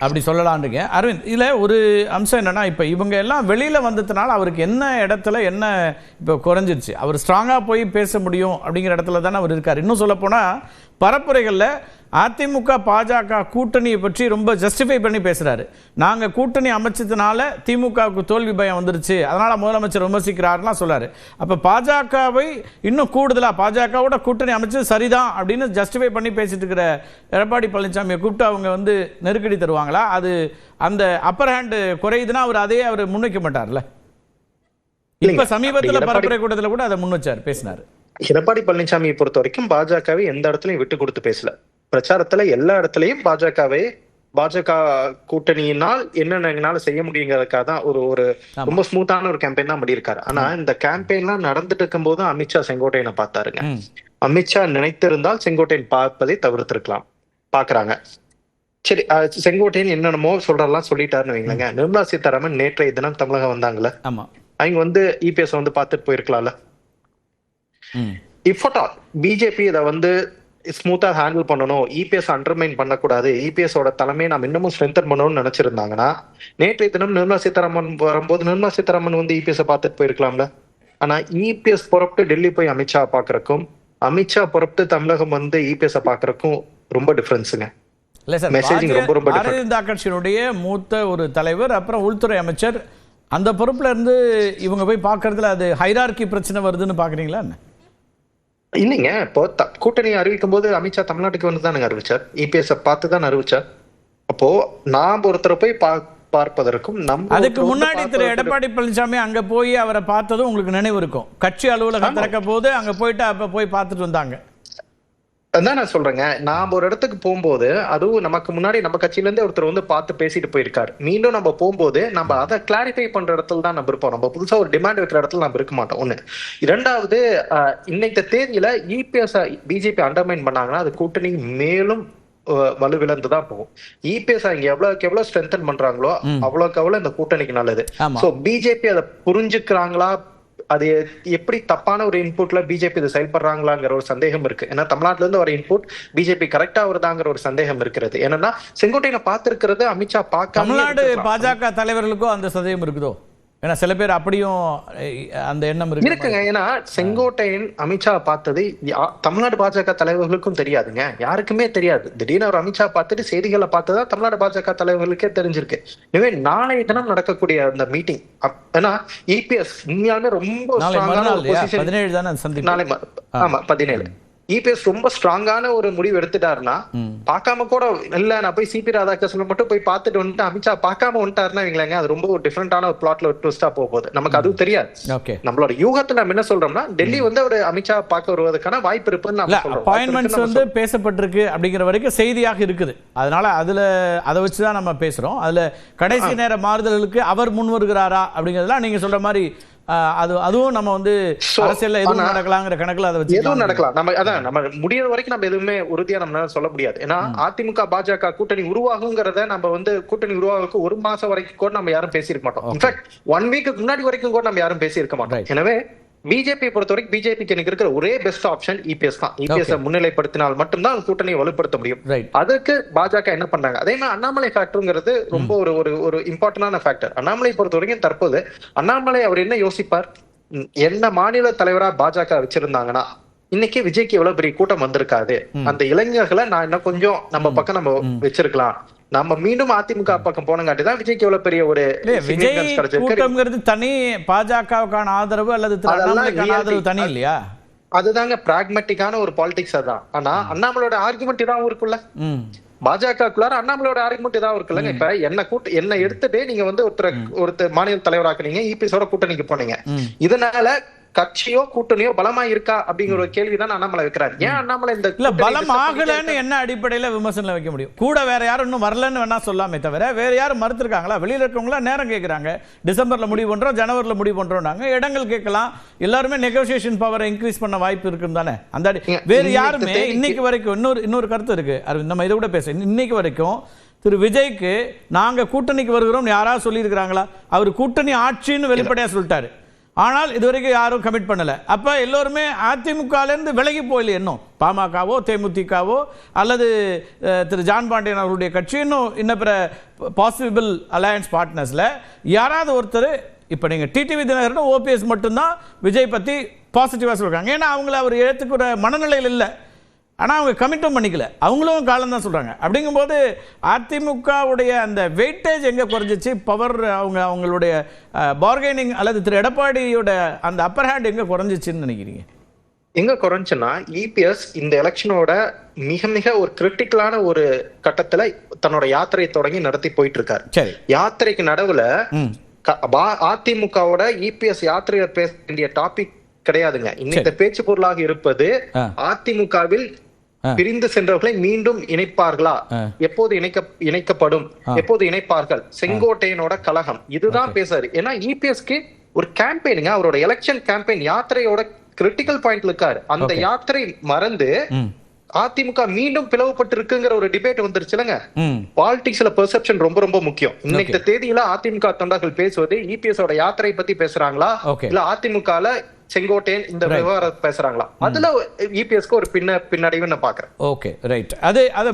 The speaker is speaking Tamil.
அப்படி சொல்லலான்றீங்க. அரவிந்த், இதில் ஒரு அம்சம் என்னன்னா, இப்போ இவங்க எல்லாம் வெளியில் வந்ததுனால அவருக்கு என்ன இடத்துல என்ன இப்போ குறைஞ்சிருச்சு? அவர் ஸ்ட்ராங்காக போய் பேச முடியும் அப்படிங்கிற இடத்துல தானே அவர் இருக்கார். இன்னும் சொல்லப்போனால் பரப்புரைகளில் அதிமுக பாஜக கூட்டணியை பற்றி ரொம்ப ஜஸ்டிஃபை பண்ணி பேசுகிறாரு. நாங்கள் கூட்டணி அமைச்சதுனால திமுகவுக்கு தோல்வி பயம் வந்துருச்சு, அதனால் முதலமைச்சர் விமர்சிக்கிறாருலாம் சொல்லாரு. அப்போ பாஜகவை இன்னும் கூடுதலாக பாஜகவோட கூட்டணி அமைச்சது சரிதான் அப்படின்னு ஜஸ்டிஃபை பண்ணி பேசிட்டு இருக்கிற எடப்பாடி பழனிசாமியை கூப்பிட்டு அவங்க வந்து நெருக்கடி தருவாங்களா? அது அந்த அப்பர் ஹேண்டு குறையுதுன்னா அவர் முன்வைக்க மாட்டார்ல. இப்போ சமீபத்தில் பரப்புரை கூட்டத்தில் கூட அதை முன் வச்சார், பேசினார். எடப்பாடி பழனிசாமியை பொறுத்த வரைக்கும் பாஜகவை எந்த இடத்துலையும் விட்டு கொடுத்து பேசல. பிரச்சாரத்துல எல்லா இடத்துலயும் பாஜக கூட்டணியினால் என்னென்ன செய்ய முடியுங்கிறதுக்காக தான் ஒரு ரொம்ப ஸ்மூத்தான ஒரு கேம்பெயின் தான் பண்ணியிருக்காரு. ஆனா இந்த கேம்பெயின்லாம் நடந்துட்டு இருக்கும் போது அமித்ஷா செங்கோட்டையனை பார்த்தாருங்க. அமித்ஷா நினைத்திருந்தால் செங்கோட்டையன் பார்ப்பதை தவிர்த்திருக்கலாம், பாக்குறாங்க. சரி, செங்கோட்டையன் என்னென்னமோ சொல்றதெல்லாம் சொல்லிட்டாருன்னு வைங்களேங்க. நிர்மலா சீதாராமன் நேற்றைய தினம் தமிழகம் வந்தாங்கல்ல, அவங்க வந்து இபிஎஸ் வந்து பார்த்துட்டு போயிருக்கலாம்ல. இஃப் அட் ஆல் பிஜேபி இதை வந்து ஸ்மூத்தா ஹேண்டில் பண்ணணும், இபிஎஸ் அண்டர்மைன் பண்ணக்கூடாது, இபிஎஸ் ஓட தலைமையை நாம் இன்னமும் ஸ்ட்ரென்தன் பண்ணணும்னு நினைச்சிருந்தாங்கன்னா நேற்றைய தினம் நிர்மலா சீதாராமன் வரும்போது நிர்மலா சீதாராமன் வந்து இபிஎஸ் பார்த்துட்டு போயிருக்கலாம்ல. ஆனா இபிஎஸ் புறப்பட்டு டெல்லி போய் அமித்ஷா பாக்குறக்கும், அமித்ஷா புறப்பட்டு தமிழகம் வந்து இபிஎஸ் பாக்குறக்கும் ரொம்ப டிஃபரன்ஸுங்க. மெசேஜிங் ரொம்ப ரொம்ப பாரதிய கட்சியினுடைய மூத்த ஒரு தலைவர், அப்புறம் உள்துறை அமைச்சர், அந்த பொறுப்புல இருந்து இவங்க போய் பாக்குறதுல அது ஹைரார்கி பிரச்சனை வருதுன்னு பாக்குறீங்களா? இல்லைங்க, இப்போ கூட்டணி அறிவிக்கும் போது அமித்ஷா தமிழ்நாட்டுக்கு வந்து தானுங்க அறிவிச்சார், இபிஎஸ் பார்த்து தான் அறிவிச்சார். அப்போ நாம் ஒருத்தரை போய் பார்ப்பதற்கும் அதுக்கு முன்னாடி திரு எடப்பாடி பழனிசாமி அங்க போய் அவரை பார்த்ததும் உங்களுக்கு நினைவு இருக்கும். கட்சி அலுவலகம் திறக்க போது அங்க போயிட்டு அப்ப போய் பார்த்துட்டு வந்தாங்க. அதான் நான் சொல்றேங்க, நாம ஒரு இடத்துக்கு போகும்போது அதுவும் நமக்கு முன்னாடி நம்ம கட்சியில இருந்து ஒருத்தர் வந்து பார்த்து பேசிட்டு போயிருக்காரு. மீண்டும் நம்ம போகும்போது நம்ம அதை கிளாரிஃபை பண்ற இடத்துல தான் நம்ம இருப்போம். நம்ம புதுசா ஒரு டிமாண்ட் வைக்கிற இடத்துல நம்ம இருக்க மாட்டோம். ஒண்ணு. இரண்டாவது, இன்னைக்கு தேதியில இபிஎஸ் பிஜேபி அண்டர்மைன் பண்ணாங்கன்னா அது கூட்டணி மேலும் வலுவிழந்துதான் போகும். இபிஎஸ் இங்க எவ்வளவு ஸ்ட்ரென்தன் பண்றாங்களோ அவ்வளவுக்கு அவ்வளவு இந்த கூட்டணிக்கு நல்லது. சோ பிஜேபி அதை புரிஞ்சுக்கிறாங்களா, அது எப்படி தப்பான ஒரு இன்புட்ல பிஜேபி இதை செயல்படுறாங்களாங்கிற ஒரு சந்தேகம் இருக்கு. ஏன்னா தமிழ்நாட்டுல இருந்து வர இன்புட் பிஜேபி கரெக்டா வருதாங்கிற ஒரு சந்தேகம் இருக்கிறது. ஏன்னா செங்கோட்டையனை பார்த்திருக்கிறது அமித்ஷா பார்க்க. தமிழ்நாடு பாஜக தலைவர்களுக்கும் அந்த சந்தேகம் இருக்குதோ? ஏன்னா சில பேர் அப்படியும் அந்த எண்ணம் இருக்குங்க. ஏன்னா செங்கோட்டையன் அமித்ஷா பார்த்தது தமிழ்நாடு பாஜக தலைவர்களுக்கும் தெரியாதுங்க, யாருக்குமே தெரியாது. திடீர்னு ஒரு அமித்ஷா பார்த்துட்டு செய்திகளை பார்த்ததா தமிழ்நாடு பாஜக தலைவர்களுக்கே தெரிஞ்சிருக்கு. எனவே நாளைய தினம் நடக்கக்கூடிய அந்த மீட்டிங், ஏன்னா இபிஎஸ் உண்மையாலுமே ரொம்ப ஸ்ட்ராங்கான ஒரு பொசிஷன். 17 தானே நாளை, ஆமா 17. இபிஎஸ் ரொம்ப ஸ்ட்ராங்கான ஒரு முடிவு எடுத்துட்டாருன்னா, பார்க்காம கூட இல்ல நான் போய் சிபி ராதாகிருஷ்ணன் மட்டும் போய் பார்த்துட்டு வந்துட்டு அமித்ஷா பார்க்காம வந்துட்டாருன்னா வைங்களேங்க, அது ரொம்ப ஒரு டிஃபரெண்டான ஒரு பிளாட்ல ஒரு ட்விஸ்டா போகுது. நமக்கு அதுவும் தெரியாது. நம்மளோட யூகத்துல நம்ம என்ன சொல்றோம்னா, டெல்லி வந்து ஒரு அமித்ஷா பார்க்க வருவதற்கான வாய்ப்பு இருக்குன்னு நம்ம சொல்றோம். அப்பாயின்மெண்ட்ஸ் வந்து பேசப்பட்டிருக்கு அப்படிங்கிற வரைக்கும் செய்தியாக இருக்குது. அதனால அதை வச்சுதான் நம்ம பேசுறோம். அதுல கடைசி நேர மாறுதல்களுக்கு அவர் முன் வருகிறாரா அப்படிங்கறதுலாம் நீங்க சொல்ற மாதிரி அதுவும் நம்ம வந்து அரசியல்ல எதுவும் நடக்கலாங்கிற கணக்குல அதை வச்சு எதுவும் நடக்கலாம். நம்ம முடியற வரைக்கும் நம்ம எதுவுமே உறுதியா நம்மளால சொல்ல முடியாது. ஏன்னா அதிமுக பாஜக கூட்டணி உருவாகுங்கிறத நம்ம வந்து கூட்டணி உருவாகுக்கு 1 மாசம் வரைக்கும் கூட நம்ம யாரும் பேசியிருக்க மாட்டோம். இன்ஃபேக்ட் 1 வீக்கு முன்னாடி வரைக்கும் கூட நம்ம யாரும் பேசியிருக்க மாட்டோம். எனவே பிஜேபி பொறுத்த வரைக்கும் பிஜேபிக்கு எனக்கு இருக்கிற ஒரே பெஸ்ட் ஆப்ஷன் இபிஎஸ் தான். இபிஎஸ் முன்னிலைப்படுத்தினால் மட்டும்தான் கூட்டணியை வலுப்படுத்த முடியும். அதுக்கு பாஜக என்ன பண்றாங்க? அதே மாதிரி அண்ணாமலை ஃபேக்டருங்கிறது ரொம்ப ஒரு இம்பார்ட்டன்டான ஃபேக்டர். அண்ணாமலை பொறுத்த வரைக்கும் தற்போது அண்ணாமலை அவர் என்ன யோசிப்பார், என்ன மாநில தலைவரா பாஜக வச்சிருந்தாங்கன்னா இன்னைக்கு விஜய்க்கு எவ்வளவு பெரிய கூட்டம் வந்திருக்காது, அந்த இளைஞர்களை நான் இன்னும் கொஞ்சம் நம்ம பக்கம் நம்ம வச்சிருக்கலாம், நம்ம மீண்டும் அதிமுக பக்கம் போனங்காட்டிதான் விஜய்க்கு எவ்வளவு பெரிய ஒரு கூட்டம்ங்கிறது தனி, பாஜகவுக்கான ஆதரவு அல்லது ஆதரவு தனி இல்லையா? அதுதாங்க பிராக்மெட்டிக்கான ஒரு பாலிடிக்ஸ். அதான். ஆனா அண்ணாமலையோட ஆர்குமெண்ட் இதான் இருக்குல்ல, பாஜகக்குள்ளார அண்ணாமலையோட ஆர்குமெண்ட் இதான் இருக்குல்லங்க. இப்ப என்ன எடுத்துட்டு நீங்க வந்து ஒருத்தர் மாநில தலைவராக்குனீங்க, இபிஎஸோட கூட்டணிக்கு போனீங்க, இதனால கட்சியோ கூட்டணியோ பலமா இருக்கா அப்படிங்கிற ஒரு கேள்விதான் அண்ணாமலை வைக்கிறாரு. ஏன் அண்ணாமலை இந்த பலம் ஆகலன்னு என்ன அடிப்படையில விமர்சனம் வைக்க முடியும்? கூட வேற யாரும் இன்னும் வரலன்னு வேணா சொல்லாமே தவிர வேற யாரும் மறுத்திருக்காங்களா? வெளியில இருக்கவங்களா நேரம் கேட்கறாங்க, டிசம்பர்ல முடிவு பண்றோம், ஜனவரில முடிவு பண்றோம், இடங்கள் கேட்கலாம். எல்லாருமே நெகோசியேஷன் பவரை இன்க்ரீஸ் பண்ண வாய்ப்பு இருக்குன்னு தானே. அந்த வேற யாருமே இன்னைக்கு வரைக்கும் இன்னொரு கருத்து இருக்கு, நம்ம இதை கூட பேச, இன்னைக்கு வரைக்கும் திரு விஜய்க்கு நாங்க கூட்டணிக்கு வருகிறோம் யாராவது சொல்லி இருக்கிறாங்களா? அவர் கூட்டணி ஆட்சின்னு வெளிப்படையா சொல்லிட்டாரு. ஆனால் இதுவரைக்கும் யாரும் கமிட் பண்ணல. அப்ப எல்லோருமே அதிமுகலேருந்து விலகி போயில, இன்னும் பாமகவோ தேமுதிகவோ அல்லது திரு ஜான் பாண்டியன் அவருடைய கட்சி இன்னும் பிற பாசிபிள் அலையன்ஸ் பார்ட்னர்ஸ்ல யாராவது ஒருத்தர், இப்போ நீங்கள் டிடிவி தினகரன் ஓபிஎஸ் மட்டும்தான் விஜய் பற்றி பாசிட்டிவாக சொல்கிறாங்க. ஏன்னா அவங்கள அவர் ஏற்றுக்கிற மனநிலையில் இல்லை, ஆனால் அவங்க கமிட்டும் பண்ணிக்கல, அவங்களும் காலம் தான் சொல்கிறாங்க. அப்படிங்கும்போது அதிமுகவுடைய அந்த வெயிட்டேஜ் எங்கே குறைஞ்சிச்சு, பவர் அவங்களுடைய பார்கெனிங் அல்லது திரு எடப்பாடியோட அந்த அப்பர் ஹேண்ட் எங்கே குறைஞ்சிச்சுன்னு நினைக்கிறீங்க? எங்க குறைஞ்சுன்னா, இபிஎஸ் இந்த எலெக்ஷனோட மிக மிக ஒரு கிரிட்டிக்கலான ஒரு கட்டத்துல தன்னோட யாத்திரை தொடங்கி நடத்தி போயிட்டு இருக்காரு. சரி, யாத்திரைக்கு நடுவுல அதிமுகவோட இபிஎஸ் யாத்திரையர் பேச வேண்டிய டாபிக் கிடையாதுங்க. இன்னைக்கு பேச்சு பொருளாக இருப்பது அதிமுகவில் பிரிந்து சென்றவர்களை மீண்டும் இணைப்பார்களா, எப்போது இணைக்கப்படும், எப்போது இணைப்பார்கள், செங்கோட்டையனோட கழகம், இதுதான் பேசாரு. ஏன்னா இபிஎஸ்க்கு ஒரு கேம்பெயினுங்க, அவரோட எலெக்ஷன் கேம்பெயின் யாத்திரையோட கிரிட்டிக்கல் பாயிண்ட்ல இருக்காரு. அந்த யாத்திரை மறந்து அதிமுக மீண்டும் பிளவுபட்டு இருக்குங்கிற ஒரு டிபேட் வந்துருச்சுலங்க. பாலிடிக்ஸ்ல பெர்செப்ஷன் ரொம்ப ரொம்ப முக்கியம். இன்னைக்கு தேதியில அதிமுக தொண்டர்கள் பேசுவது இபிஎஸ் ஓட யாத்திரை பத்தி பேசுறாங்களா, இல்ல அதிமுகல செங்கோட்டையன் இந்த விவகாரம் பேசுறாங்களா, அதுல இபிஎஸ்க்கு ஒரு பின்னடைவு நான் பாக்குறேன். Okay, right. அது